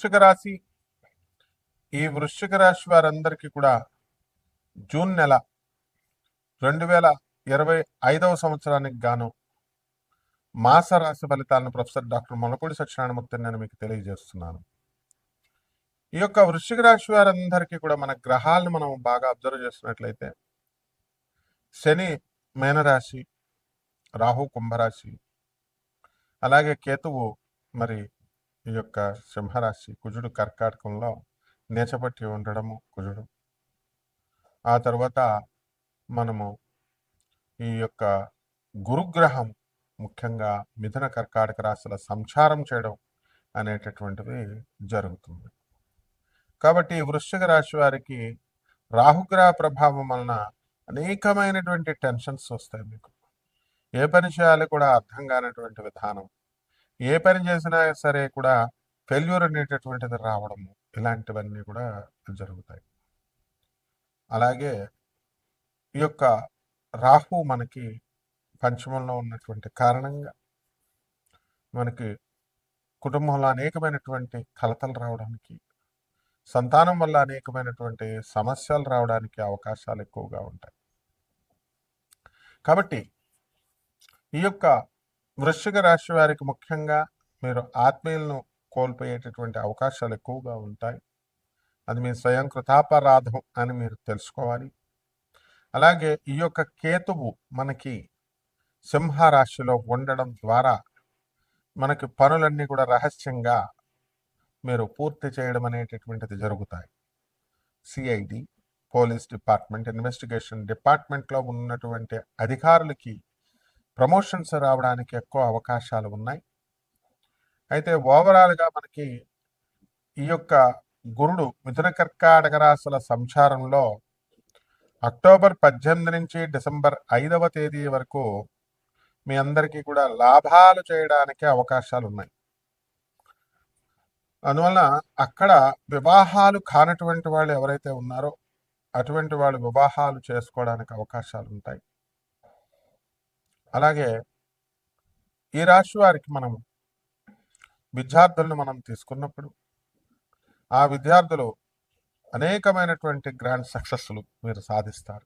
వృశ్చిక రాశి, ఈ వృశ్చిక రాశి వారందరికీ కూడా జూన్ నెల 2025 సంవత్సరానికి గాను మాస రాశి ఫలితాలను ప్రొఫెసర్ డాక్టర్ మొలకూడి సత్యనారాయణమూర్తి నేను మీకు తెలియజేస్తున్నాను. ఈ యొక్క వృశ్చిక రాశి వారందరికీ కూడా మన గ్రహాలను మనం బాగా అబ్జర్వ్ చేస్తున్నట్లయితే శని మేనరాశి, రాహు కుంభరాశి, అలాగే కేతువు మరి ఈ యొక్క సింహరాశి, కుజుడు కర్కాటకంలో నేచపట్టి ఉండడము కుజుడు. ఆ తర్వాత మనము ఈ యొక్క గురుగ్రహం ముఖ్యంగా మిథున కర్కాటక రాశుల సంచారం చేయడం అనేటటువంటిది జరుగుతుంది. కాబట్టి వృశ్చిక రాశి వారికి రాహుగ్రహ ప్రభావం వలన అనేకమైనటువంటి టెన్షన్స్ వస్తాయి. మీకు ఏ పని చేయాలో కూడా అర్థం కానటువంటి విధానం, ఏ పని చేసినా సరే కూడా ఫెయిల్యూర్ అనేటటువంటిది రావడము, ఇలాంటివన్నీ కూడా జరుగుతాయి. అలాగే ఈ యొక్క రాహు మనకి పంచమంలో ఉన్నటువంటి కారణంగా మనకి కుటుంబంలో అనేకమైనటువంటి కలతలు రావడానికి, సంతానం వల్ల అనేకమైనటువంటి సమస్యలు రావడానికి అవకాశాలు ఎక్కువగా ఉంటాయి. కాబట్టి ఈ యొక్క వృశ్చిక రాశి వారికి ముఖ్యంగా మీరు ఆత్మీయులను కోల్పోయేటటువంటి అవకాశాలు ఎక్కువగా ఉంటాయి. అది మీ స్వయం కృతాపరాధం అని మీరు తెలుసుకోవాలి. అలాగే ఈ యొక్క కేతువు మనకి సింహరాశిలో ఉండడం ద్వారా మనకి పనులన్నీ కూడా రహస్యంగా మీరు పూర్తి చేయడం అనేటటువంటిది జరుగుతాయి. సిఐడి, పోలీస్ డిపార్ట్మెంట్, ఇన్వెస్టిగేషన్ డిపార్ట్మెంట్లో ఉన్నటువంటి అధికారులకి ప్రమోషన్స్ రావడానికి ఎక్కువ అవకాశాలు ఉన్నాయి. అయితే ఓవరాల్గా మనకి ఈ యొక్క గురుడు మిథున కర్కాటక రాశుల సంచారంలో అక్టోబర్ 18 నుంచి డిసెంబర్ 5వ తేదీ వరకు మీ అందరికీ కూడా లాభాలు చేయడానికి అవకాశాలు ఉన్నాయి. అందువల్ల అక్కడ వివాహాలు కానటువంటి వాళ్ళు ఎవరైతే ఉన్నారో అటువంటి వాళ్ళు వివాహాలు చేసుకోవడానికి అవకాశాలు ఉంటాయి. అలాగే ఈ రాశి వారికి మనం విద్యార్థులను మనం తీసుకున్నప్పుడు ఆ విద్యార్థులు అనేకమైనటువంటి గ్రాండ్ సక్సెస్లు మీరు సాధిస్తారు.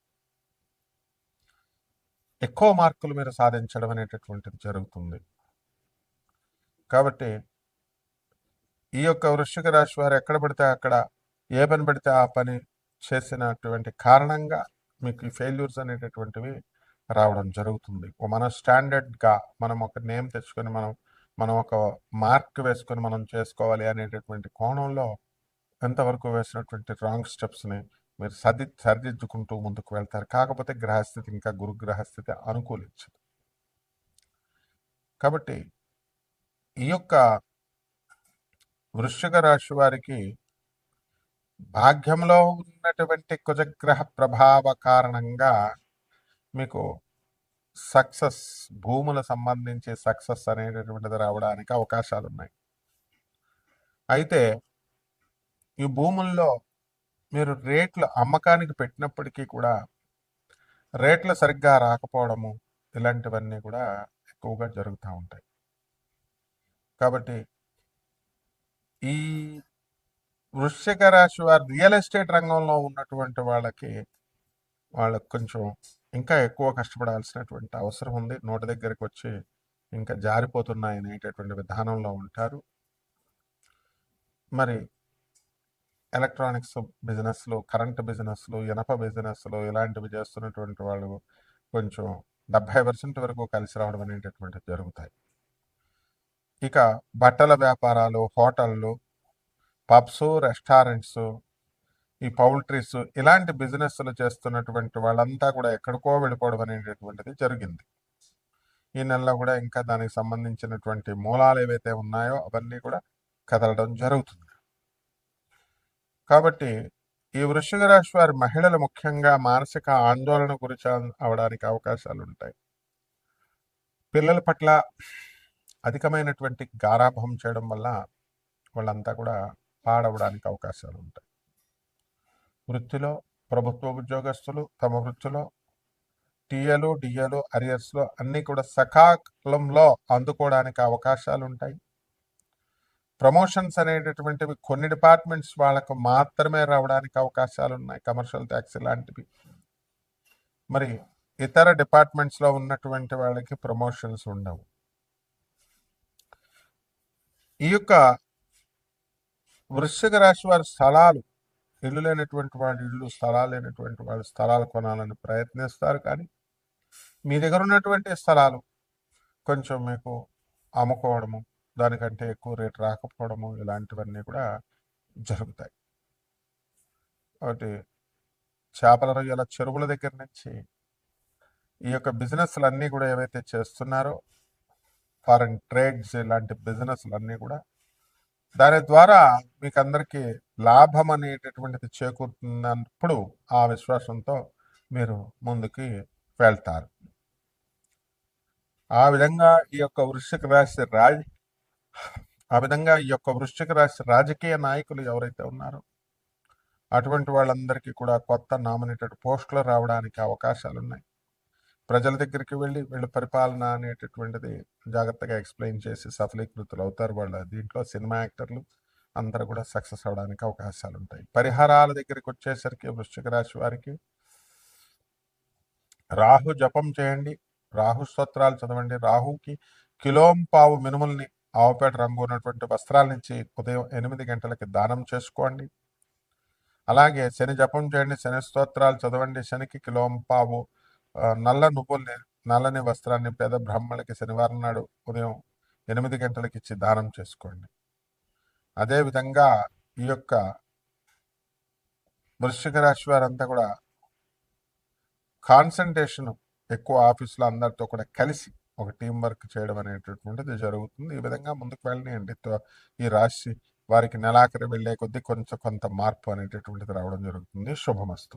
ఎక్కువ మార్కులు మీరు సాధించడం అనేటటువంటిది జరుగుతుంది. కాబట్టి ఈ యొక్క వృశ్చిక రాశి వారు ఎక్కడ పడితే అక్కడ ఏ పని పడితే ఆ పని చేసినటువంటి కారణంగా మీకు ఈ ఫెయిల్యూర్స్ అనేటటువంటివి రావడం జరుగుతుంది. మన స్టాండర్డ్గా మనం ఒక నేమ్ తెచ్చుకొని మనం ఒక మార్క్ వేసుకొని మనం చేసుకోవాలి అనేటటువంటి కోణంలో ఎంతవరకు వేసినటువంటి రాంగ్ స్టెప్స్ని మీరు సరిదిద్దుకుంటూ ముందుకు వెళ్తారు. కాకపోతే గ్రహస్థితి ఇంకా గురుగ్రహస్థితి అనుకూలించదు. కాబట్టి ఈ యొక్క వృశ్చిక రాశి వారికి భాగ్యంలో ఉన్నటువంటి కుజగ్రహ ప్రభావ కారణంగా మీకు సక్సెస్, భూముల సంబంధించి సక్సెస్ అనేటటువంటిది రావడానికి అవకాశాలు ఉన్నాయి. అయితే ఈ భూముల్లో మీరు రేట్లు అమ్మకానికి పెట్టినప్పటికీ కూడా రేట్లు సరిగ్గా రాకపోవడము, ఇలాంటివన్నీ కూడా ఎక్కువగా జరుగుతూ ఉంటాయి. కాబట్టి ఈ వృశ్చిక రాశి వారు రియల్ ఎస్టేట్ రంగంలో ఉన్నటువంటి వాళ్ళకి కొంచెం ఇంకా ఎక్కువ కష్టపడాల్సినటువంటి అవసరం ఉంది. నోటి దగ్గరికి వచ్చి ఇంకా జారిపోతున్నాయి అనేటటువంటి విధానంలో ఉంటారు. మరి ఎలక్ట్రానిక్స్ బిజినెస్లు, కరెంటు బిజినెస్లు, ఇనప బిజినెస్లు ఇలాంటివి చేస్తున్నటువంటి వాళ్ళు కొంచెం 70% వరకు కలిసి రావడం అనేటటువంటివి జరుగుతాయి. ఇక బట్టల వ్యాపారాలు, హోటళ్ళు, పబ్స్, రెస్టారెంట్స్, ఈ పౌల్ట్రీస్ ఇలాంటి బిజినెస్లు చేస్తున్నటువంటి వాళ్ళంతా కూడా ఎక్కడికో వెళ్ళిపోవడం అనేటటువంటిది జరిగింది. ఈ నెలలో కూడా ఇంకా దానికి సంబంధించినటువంటి మూలాలు ఏవైతే ఉన్నాయో అవన్నీ కూడా కదలడం జరుగుతుంది. కాబట్టి ఈ వృశ్చిక రాశి వారి మహిళలు ముఖ్యంగా మానసిక ఆందోళన గురి అవడానికి అవకాశాలు ఉంటాయి. పిల్లల పట్ల అధికమైనటువంటి గారాభం చేయడం వల్ల వాళ్ళంతా కూడా పాడవడానికి అవకాశాలు ఉంటాయి. వృత్తిలో ప్రభుత్వ ఉద్యోగస్తులు తమ వృత్తిలో టీఏలు, డిఏలు, అరియర్స్లో అన్నీ కూడా సకాలంలో అందుకోవడానికి అవకాశాలు ఉంటాయి. ప్రమోషన్స్ అనేటటువంటివి కొన్ని డిపార్ట్మెంట్స్ వాళ్ళకు మాత్రమే రావడానికి అవకాశాలు ఉన్నాయి, కమర్షియల్ ట్యాక్స్ లాంటివి. మరి ఇతర డిపార్ట్మెంట్స్లో ఉన్నటువంటి వాళ్ళకి ప్రమోషన్స్ ఉండవు. ఈ యొక్క వృశ్చిక రాశి వారి స్థలాలు, ఇల్లు లేనటువంటి వాళ్ళు ఇల్లు, స్థలాలు లేనటువంటి వాళ్ళు స్థలాలు కొనాలని ప్రయత్నిస్తారు. కానీ మీ దగ్గర ఉన్నటువంటి స్థలాలు కొంచెం మీకు అమ్ముకోవడము, దానికంటే ఎక్కువ రేటు రాకపోవడము, ఇలాంటివన్నీ కూడా జరుగుతాయి. కాబట్టి చేపల రొయ్యల చెరువుల దగ్గర నుంచి ఈ యొక్క బిజినెస్లు అన్నీ కూడా ఏవైతే చేస్తున్నారో, ఫారెన్ ట్రేడ్స్ ఇలాంటి బిజినెస్లు అన్నీ కూడా, దాని ద్వారా మీకు అందరికీ లాభం అనేటటువంటిది చేకూరుతున్నప్పుడు ఆ విశ్వాసంతో మీరు ముందుకి వెళ్తారు. ఆ విధంగా ఈ యొక్క వృశ్చిక రాశి రాజకీయ నాయకులు ఎవరైతే ఉన్నారో అటువంటి వాళ్ళందరికీ కూడా కొత్త నామినేటెడ్ పోస్టులు రావడానికి అవకాశాలు ఉన్నాయి. ప్రజల దగ్గరికి వెళ్ళి వీళ్ళు పరిపాలన అనేటటువంటిది జాగ్రత్తగా ఎక్స్ప్లెయిన్ చేసి సఫలీకృతులు అవుతారు. దీంట్లో సినిమా యాక్టర్లు అందరూ కూడా సక్సెస్ అవడానికి అవకాశాలు ఉంటాయి. పరిహారాల దగ్గరికి వచ్చేసరికి వృశ్చిక రాశి వారికి రాహు జపం చేయండి, రాహు స్తోత్రాలు చదవండి. రాహుకి కిలోంపావు మినుముల్ని ఆవుపేట రంగు ఉన్నటువంటి వస్త్రాల నుంచి ఉదయం 8 గంటలకి దానం చేసుకోండి. అలాగే శని జపం చేయండి, శని స్తోత్రాలు చదవండి. శనికి కిలోంపావు నల్ల నువ్వుల్ని, నల్లని వస్త్రాన్ని పేద బ్రాహ్మణులకి శనివారం నాడు ఉదయం 8 గంటలకి ఇచ్చి దానం చేసుకోండి. అదేవిధంగా ఈ యొక్క వృశ్చిక రాశి వారంతా కూడా కాన్సన్ట్రేషన్ ఎక్కువ, ఆఫీసులో అందరితో కూడా కలిసి ఒక టీం వర్క్ చేయడం అనేటటువంటిది జరుగుతుంది. ఈ విధంగా ముందుకు వెళ్ళనియండి. ఈ రాశి వారికి నెలాఖరి వెళ్ళే కొద్దీ కొంత మార్పు అనేటటువంటిది రావడం జరుగుతుంది. శుభమస్తు.